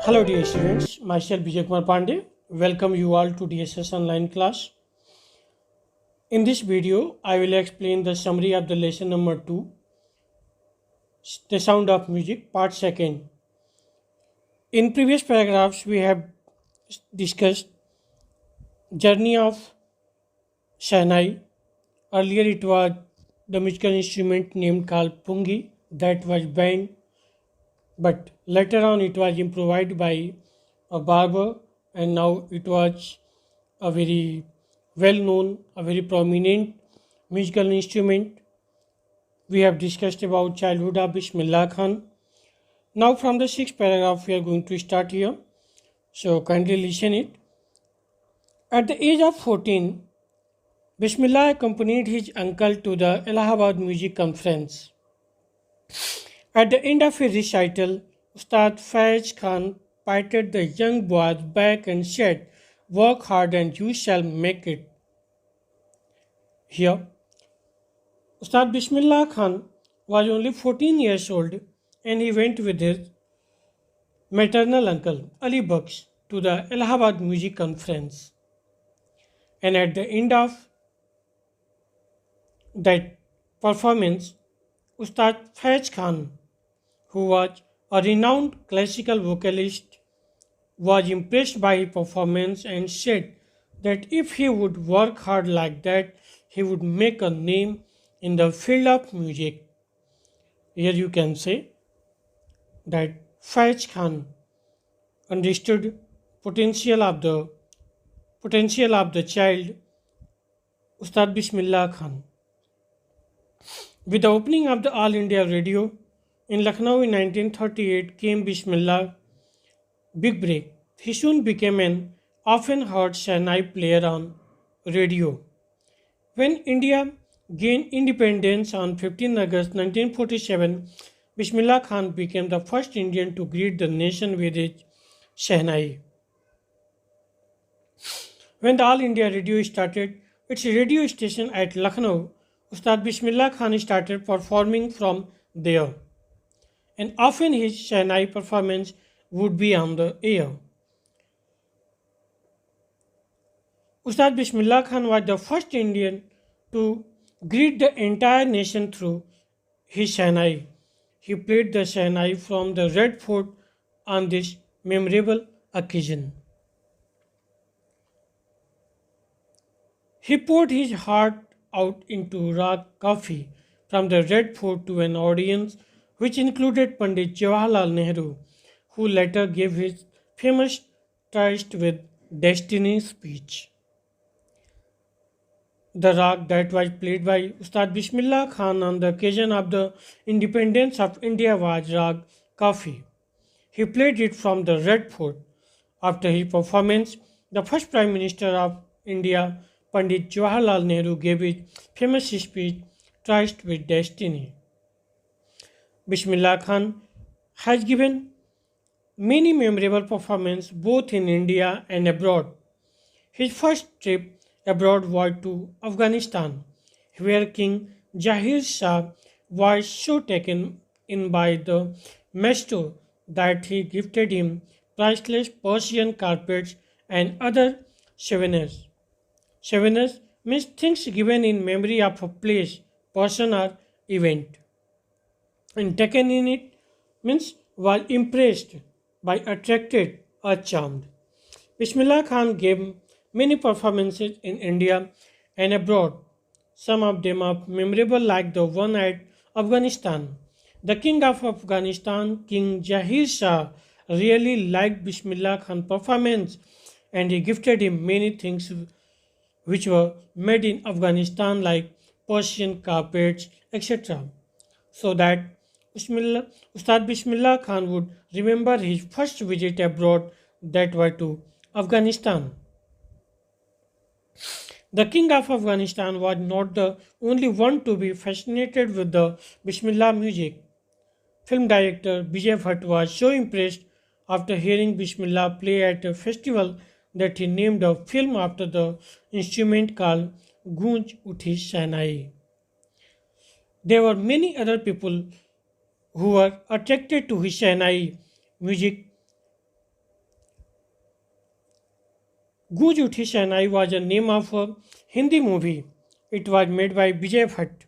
Hello dear students, myself Vijay Kumar Pandey. Welcome you all to DSS online class. In this video, I will explain the summary of the lesson number 2, The Sound of Music, part 2nd. In previous paragraphs, we have discussed journey of Shahnai. Earlier it was the musical instrument named called Pungi that was banned, but later on it was improvised by a barber, and now it was a very well known, a very prominent musical instrument. We have discussed about childhood of Bismillah Khan. Now from the sixth paragraph we are going to start here. So kindly listen it. At the age of 14, Bismillah accompanied his uncle to the Allahabad Music Conference. At the end of his recital, Ustad Faiz Khan patted the young boy's back and said, "Work hard and you shall make it." Here, Ustad Bismillah Khan was only 14 years old and he went with his maternal uncle Ali Baksh to the Allahabad Music Conference. And at the end of that performance, Ustad Faiz Khan, who was a renowned classical vocalist, was impressed by his performance and said that if he would work hard like that, he would make a name in the field of music. Here you can say that Faiz Khan understood potential of the potential of the child Ustad Bismillah Khan. With the opening of the All India Radio in Lucknow in 1938 came Bismillah big break. He soon became an often heard Shehnai player on radio. When India gained independence on 15 August 1947, Bismillah Khan became the first Indian to greet the nation with his Shehnai. When the All India Radio started its radio station at Lucknow, Ustad Bismillah Khan started performing from there, and often his Shehnai performance would be on the air. Ustad Bismillah Khan was the first Indian to greet the entire nation through his Shehnai. He played the Shehnai from the Red Fort on this memorable occasion. He poured his heart out into Rag Kafi from the Red Fort to an audience which included Pandit Jawaharlal Nehru, who later gave his famous Tryst with Destiny speech. The rag that was played by Ustad Bismillah Khan on the occasion of the independence of India was Rag Kafi. He played it from the Red Fort. After his performance, the first Prime Minister of India, Pandit Jawaharlal Nehru, gave his famous speech, Tryst with Destiny. Bismillah Khan has given many memorable performances both in India and abroad. His first trip abroad was to Afghanistan, where King Jahir Shah was so taken in by the maestro that he gifted him priceless Persian carpets and other souvenirs. Souvenirs means things given in memory of a place, person, or event. And taken in it means was impressed by, attracted, or charmed. Bismillah Khan gave many performances in India and abroad. Some of them are memorable, like the one at Afghanistan. The king of Afghanistan, King Jahir Shah, really liked Bismillah Khan's performance and he gifted him many things which were made in Afghanistan, like Persian carpets, etc. So that Ustad Bismillah Khan would remember his first visit abroad, that was to Afghanistan. The king of Afghanistan was not the only one to be fascinated with the Bismillah music. Film director Vijay Bhatt was so impressed after hearing Bismillah play at a festival that he named a film after the instrument called Goonj Uthi Shehnai. There were many other people who were attracted to his Shehnai music Guj Uthi Shehnai was a name of a Hindi movie. It was made by Vijay Bhatt.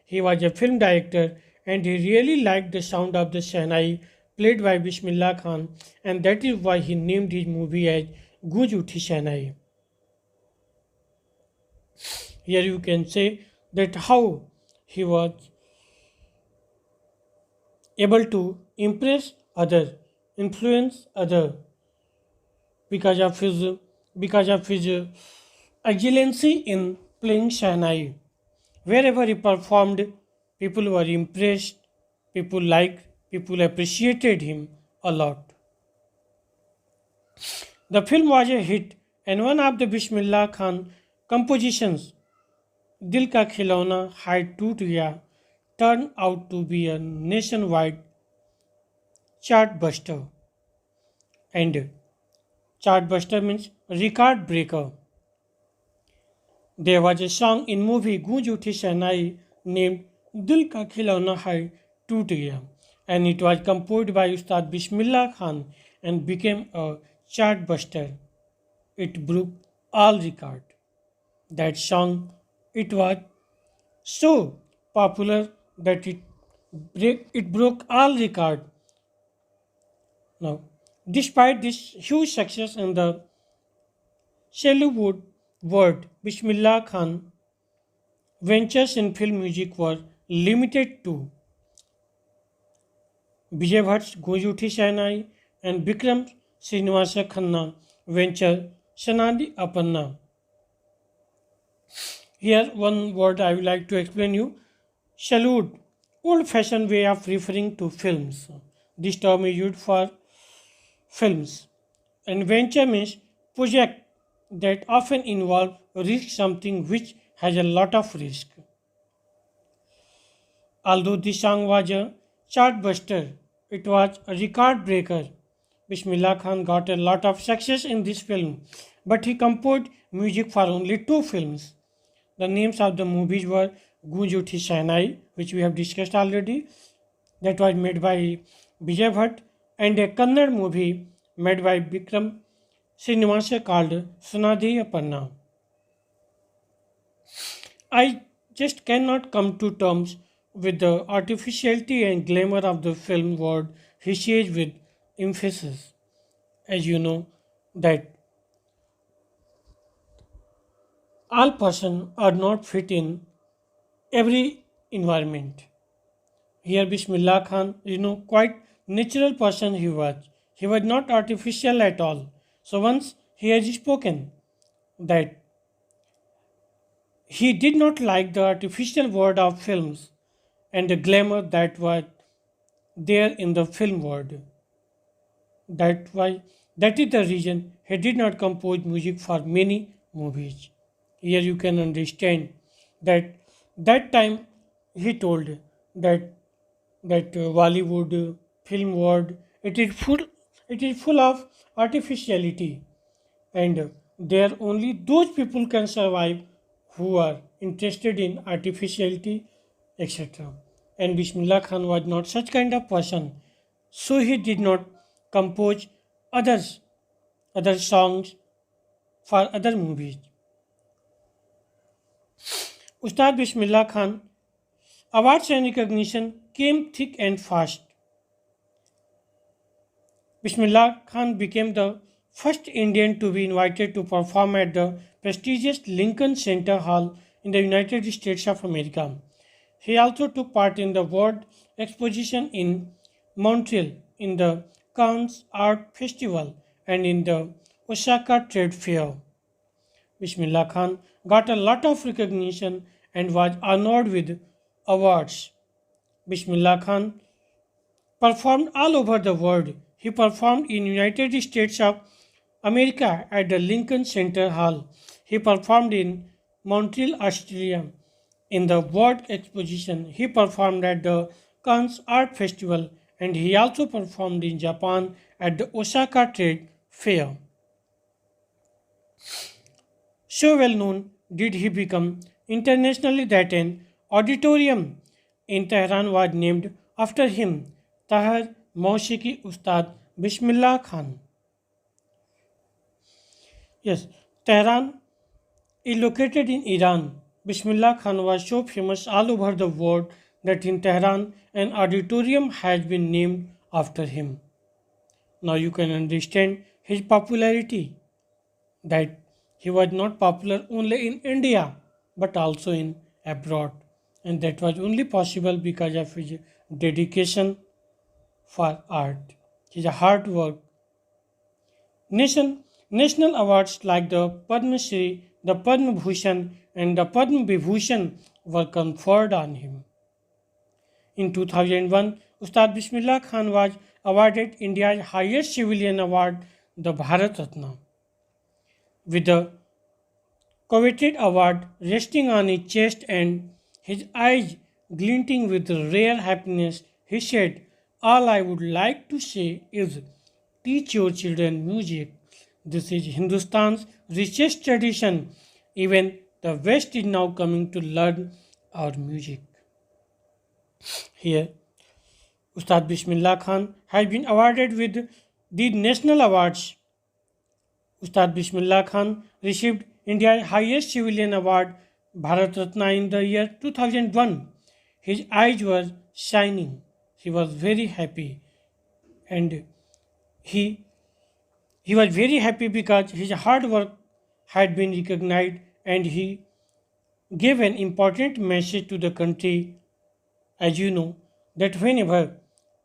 He was a film director and he really liked the sound of the Shehnai played by Bismillah Khan, and that is why he named his movie as Guj Uthi Shehnai. Here you can say that how he was able to impress other, influence other because of his because of his excellency in playing Shahnai. Wherever he performed, people were impressed, people liked, people appreciated him a lot. The film was a hit, and one of the Bismillah Khan compositions, Dil Ka Khilona Hai Toot Gaya, turned out to be a nationwide chart buster. And chart buster means record breaker. There was a song in movie Goonj Uthi Shehnai named Dil Ka Khilona Hai Toot Gaya, and it was composed by Ustad Bismillah Khan and became a chart buster. It broke all record. That song, it was so popular that it broke all record. Now, despite this huge success in the Bollywood world, Bismillah Khan ventures in film music were limited to Vijay Bhatt's Gojuthi Sainai and Bikram Srinivasa Khanna venture Sanadi Apanna. Here, one word I would like to explain you. Salute, old-fashioned way of referring to films. This term is used for films. And venture means project that often involve risk, something which has a lot of risk. Although this song was a chartbuster, it was a record breaker. Bismillah Khan got a lot of success in this film, but he composed music for only two films. The names of the movies were Goonj Uthi Shehnai, which we have discussed already, that was made by Vijay Bhatt, and a Kannada movie made by Bikram Srinivasa called Sunadi Aparna. I just cannot come to terms with the artificiality and glamour of the film world, he says with emphasis. As you know, that all persons are not fit in every environment. Here Bismillah Khan, quite natural person he was. He was not artificial at all. So once he has spoken that he did not like the artificial world of films and the glamour that was there in the film world. That is the reason he did not compose music for many movies. Here you can understand that that time he told that Bollywood film world it is full of artificiality, and there only those people can survive who are interested in artificiality, etc. And Bismillah Khan was not such kind of person, so he did not compose others other songs for other movies. Ustad Bismillah Khan awards and recognition came thick and fast. Bismillah Khan became the first Indian to be invited to perform at the prestigious Lincoln Center Hall in the United States of America. He also took part in the World Exposition in Montreal, in the Cannes Art Festival, and in the Osaka Trade Fair. Bismillah Khan got a lot of recognition and was honored with awards. Bismillah Khan performed all over the world. He performed in United States of America at the Lincoln Center Hall. He performed in Montreal, Australia in the World Exposition. He performed at the Cannes Art Festival, and he also performed in Japan at the Osaka Trade Fair. So well known did he become internationally that an auditorium in Tehran was named after him, Tahir Maushiki Ustad Bismillah Khan. Yes, Tehran is located in Iran. Bismillah Khan was so famous all over the world that in Tehran an auditorium has been named after him. Now you can understand his popularity, that he was not popular only in India but also in abroad, and that was only possible because of his dedication for art, his hard work. National awards like the Padma Shri, the Padma Bhushan, and the Padma Vibhushan were conferred on him. In 2001, Ustad Bismillah Khan was awarded India's highest civilian award, the Bharat Ratna. With the coveted award resting on his chest and his eyes glinting with rare happiness, he said, "All I would like to say is teach your children music. This is Hindustan's richest tradition. Even the West is now coming to learn our music." Here, Ustad Bismillah Khan has been awarded with the national awards. Ustad Bismillah Khan received India's highest civilian award, Bharat Ratna, in the year 2001. His eyes were shining. He was very happy, and he he was very happy because his hard work had been recognized, and he gave an important message to the country. As you know, that whenever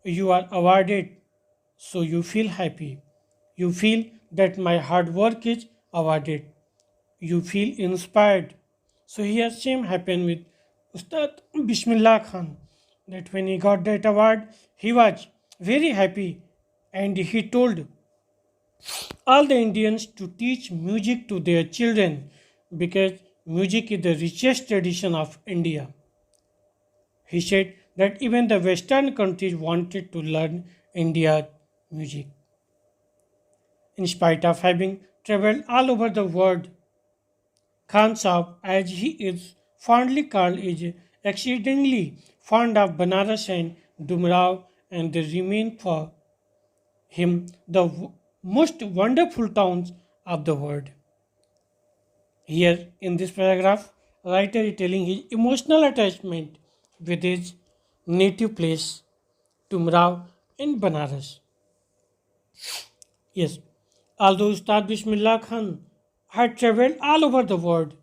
you are awarded, so you feel happy. You feel that my hard work is awarded. You feel inspired. So here same happened with Ustad Bismillah Khan, that when he got that award, he was very happy, and he told all the Indians to teach music to their children because music is the richest tradition of India. He said that even the Western countries wanted to learn India's music. In spite of having traveled all over the world, Khan Sahib, as he is fondly called, is exceedingly fond of Banaras and Dumrao, and they remain for him the most wonderful towns of the world. Here in this paragraph, writer is telling his emotional attachment with his native place, Tumrao in Banaras. Yes, although Ustad Bismillah Khan had traveled all over the world,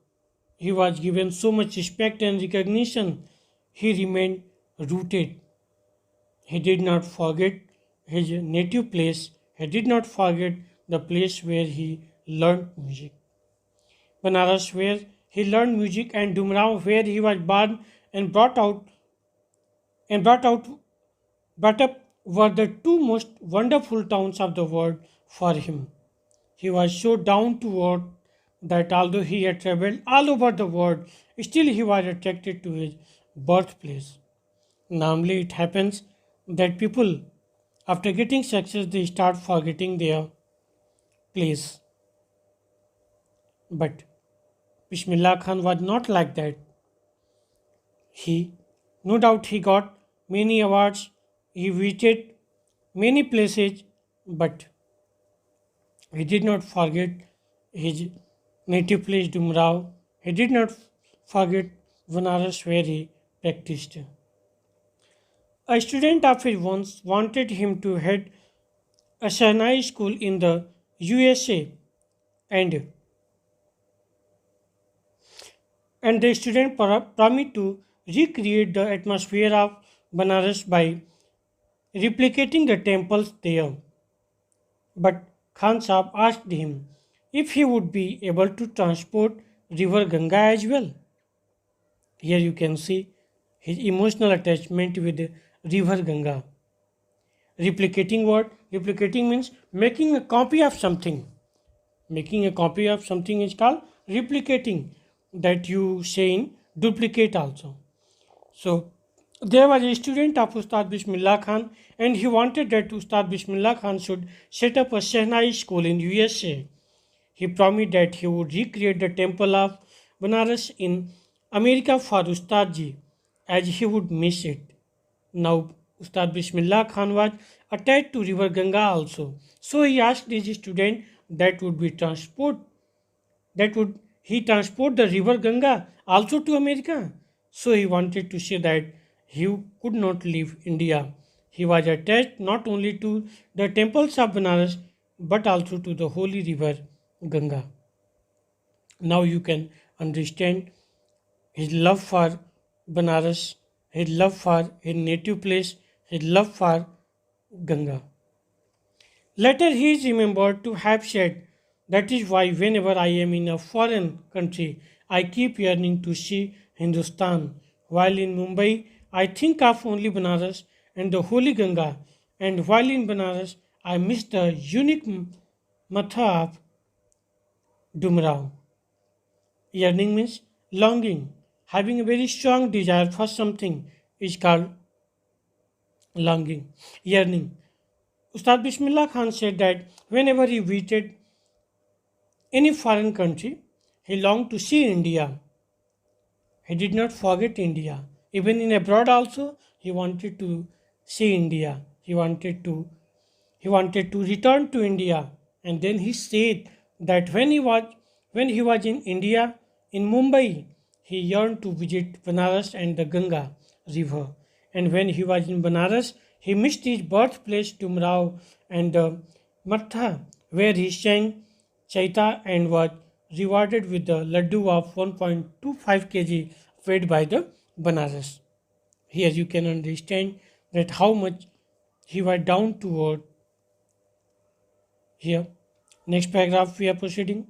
he was given so much respect and recognition, he remained rooted. He did not forget his native place, he did not forget the place where he learned music. Banaras, where he learned music, and Dumrao, where he was born and brought out brought up, were the two most wonderful towns of the world for him. He was so down to earth that although he had traveled all over the world, still he was attracted to his birthplace. Normally, it happens that people, after getting success, they start forgetting their place. But Bismillah Khan was not like that. He, no doubt, he got many awards, he visited many places, but he did not forget his native place Dumrao. He did not forget Banaras where he practiced. A student of his once wanted him to head a Shahnai school in the USA, and the student promised to recreate the atmosphere of Banaras by replicating the temples there. But Khan Sahib asked him if he would be able to transport river Ganga as well. Here you can see his emotional attachment with river Ganga. Replicating what? Replicating means making a copy of something. Making a copy of something is called replicating, that you say in duplicate also. So there was a student of Ustad Bismillah Khan, and he wanted that Ustad Bismillah Khan should set up a Shehnai school in USA. He promised that he would recreate the temple of Banaras in America for Ustad ji, as he would miss it. Now Ustad Bismillah Khan was attached to river Ganga also. So he asked his student that would be transport that would he transport the river Ganga also to America? So he wanted to say that he could not leave India. He was attached not only to the temples of Banaras but also to the holy river Ganga. Now you can understand his love for Banaras, his love for his native place, his love for Ganga. Later he is remembered to have said, "That is why whenever I am in a foreign country, I keep yearning to see Hindustan. While in Mumbai, I think of only Banaras and the Holy Ganga, and while in Banaras, I miss the unique matha of Dumrao." Yearning means longing. Having a very strong desire for something is called longing, yearning. Ustad Bismillah Khan said that whenever he visited any foreign country, he longed to see India. He did not forget India. Even in abroad also, he wanted to see India. He wanted to return to India. And then he said that when he was in India, in Mumbai, he yearned to visit Banaras and the Ganga river. And when he was in Banaras, he missed his birthplace Tumrao and the Matha, where he sang Chaita and was rewarded with the laddu of 1.25 kg fed by the Banaras. Here you can understand that how much he was down to earth here. Next paragraph we are proceeding.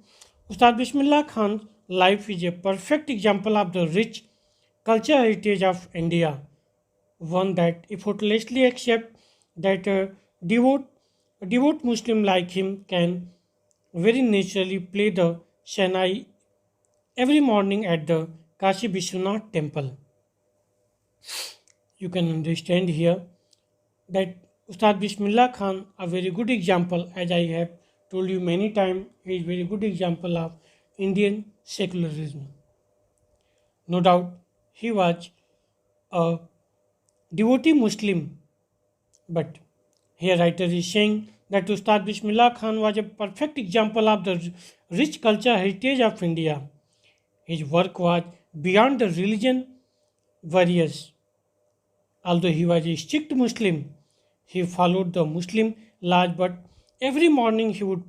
Ustad Bismillah Khan's life is a perfect example of the rich culture heritage of India, one that effortlessly accepts that a devout Muslim like him can very naturally play the Shanai every morning at the Kashi Vishwanath temple. You can understand here that Ustad Bismillah Khan, a very good example, as I have told you many times, he is very good example of Indian secularism. No doubt, he was a devotee Muslim, but here writer is saying that Ustad Bismillah Khan was a perfect example of the rich culture heritage of India. His work was beyond the religion warriors. Although he was a strict Muslim, he followed the Muslim laws, but every morning he would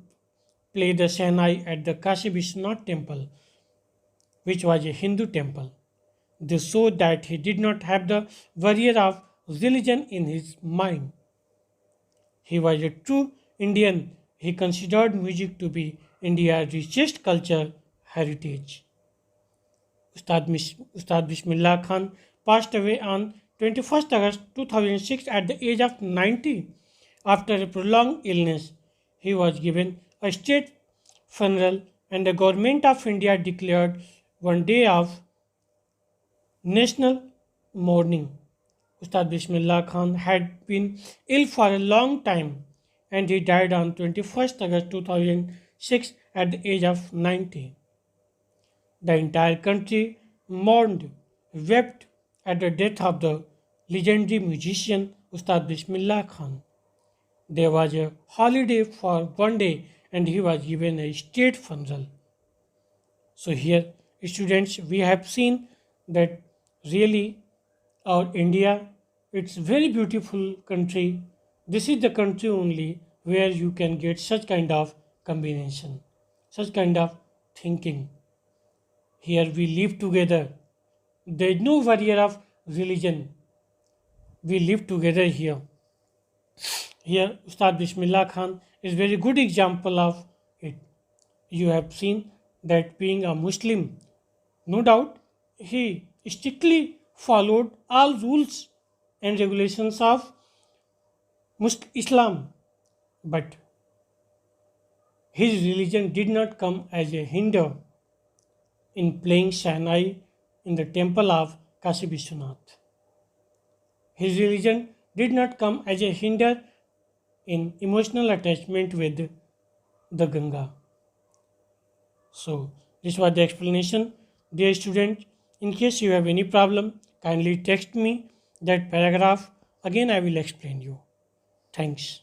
play the Shehnai at the Kashi Vishwanath temple, which was a Hindu temple. This showed that he did not have the barrier of religion in his mind. He was a true Indian. He considered music to be India's richest culture heritage. Ustad Bismillah Khan passed away on 21st August 2006 at the age of 90 after a prolonged illness. He was given a state funeral and the government of India declared one day of national mourning. Ustad Bismillah Khan had been ill for a long time and he died on 21st August 2006 at the age of 90. The entire country mourned, wept at the death of the legendary musician Ustad Bismillah Khan. There was a holiday for one day and he was given a state funeral. So here, students, we have seen that really our India, it's very beautiful country. This is the country only where you can get such kind of combination, such kind of thinking. Here we live together. There is no barrier of religion. We live together here. Here, Ustad Bismillah Khan is very good example of it. You have seen that being a Muslim, no doubt, he strictly followed all rules and regulations of Islam, but his religion did not come as a hinder in playing Shahnai in the temple of Kashi Vishwanath. His religion did not come as a hinder in emotional attachment with the Ganga. So, this was the explanation. Dear student, in case you have any problem, kindly text me that paragraph. Again, I will explain you. Thanks.